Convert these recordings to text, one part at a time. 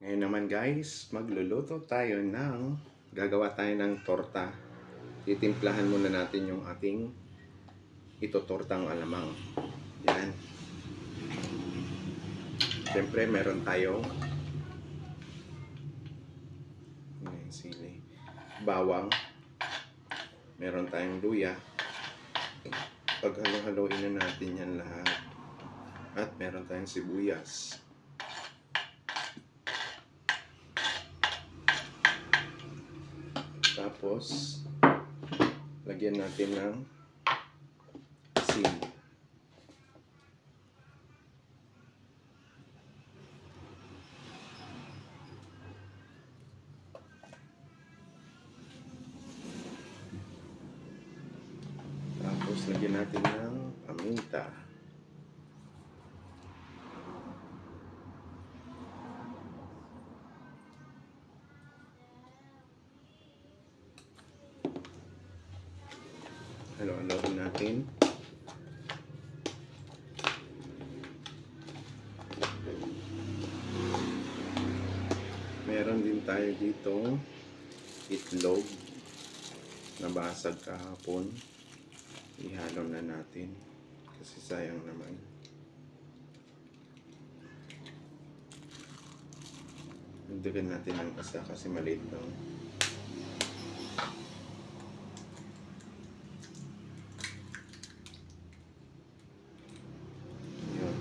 Ngayon naman guys, magluluto tayo gagawa tayo ng torta. Titimplahan muna natin yung ating itotortang alamang. Yan. Siyempre meron tayong sili, bawang, meron tayong luya. Paghalo-haloin na natin yan lahat. At meron tayong sibuyas. Tapos, lagyan natin ng asin. Tapos, lagyan natin ng paminta. Halo-haloin natin. Meron din tayo dito itlog na basag kahapon. Ihalo na natin kasi sayang naman. Dagdagan natin ng isa kasi maliit lang. Yun.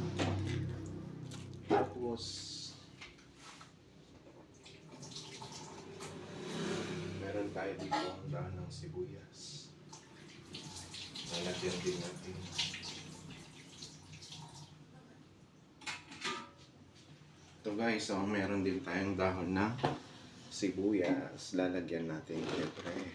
Tapos meron tayo dito ang daan ng sibuyas. Lalagyan din natin. Ito guys, meron din tayong dahon na sibuyas. Lalagyan natin siyempre.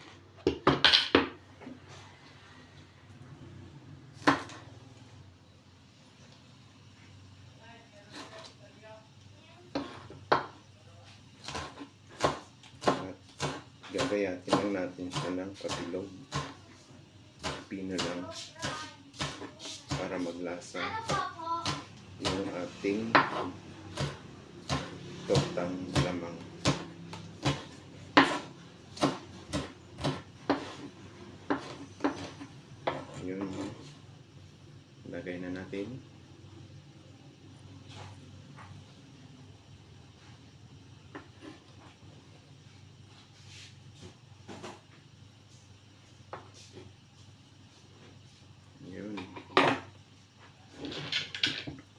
Gagayatin lang natin siya ng pabilog. Pino lang para maglasa yung ating tortang lamang. Yun, lagay na natin.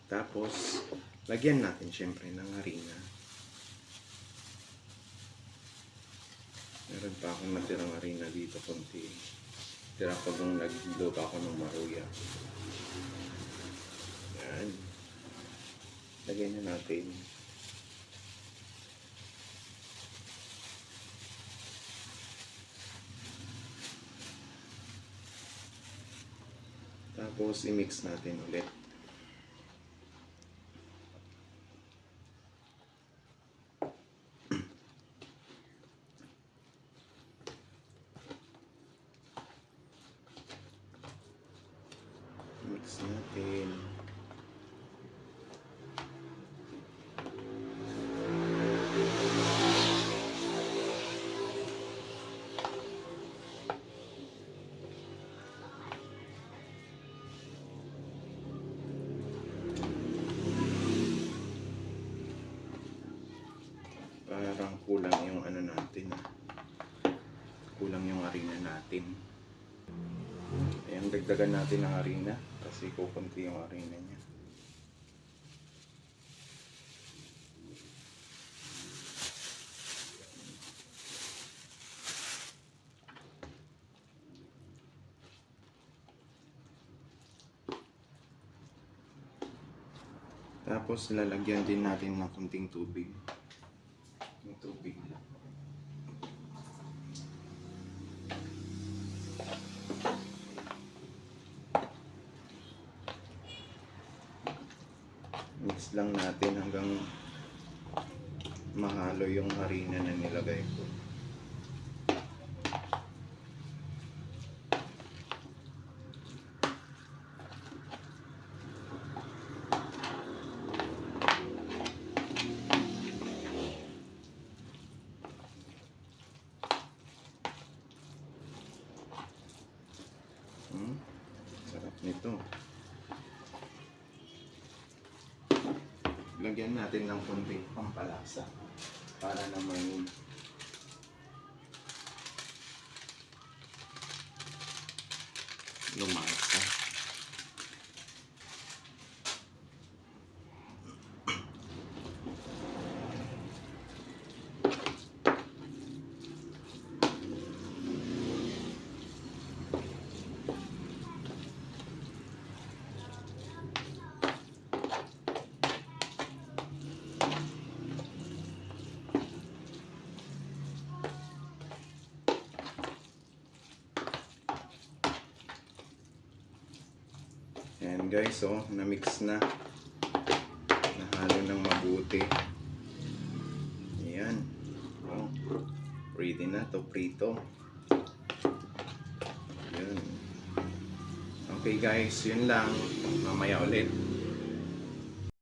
Tapos, lagyan natin syempre ng harina. Meron pa akong natirang harina dito konti. Tira ko nung nagluto ako ng maruya. Yan. Lagyan na natin. Tapos, i-mix natin ulit. Mix natin. Parang kulang yung ano natin. Kulang yung harina natin. Ayan, dagdagan natin ng harina kasi kukunti yung harina niya. Tapos lalagyan din natin ng kunting tubig. Yung tubig lang. Mix lang natin hanggang mahalo yung harina na nilagay ko. to. Lagyan natin ng konting pampalasa para naman lumasa. Ayan guys, oh, na-mix na. Nahalo ng mabuti. Ayan. Oh, ready na to prito. Ayan. Okay guys, yun lang. Mamaya ulit.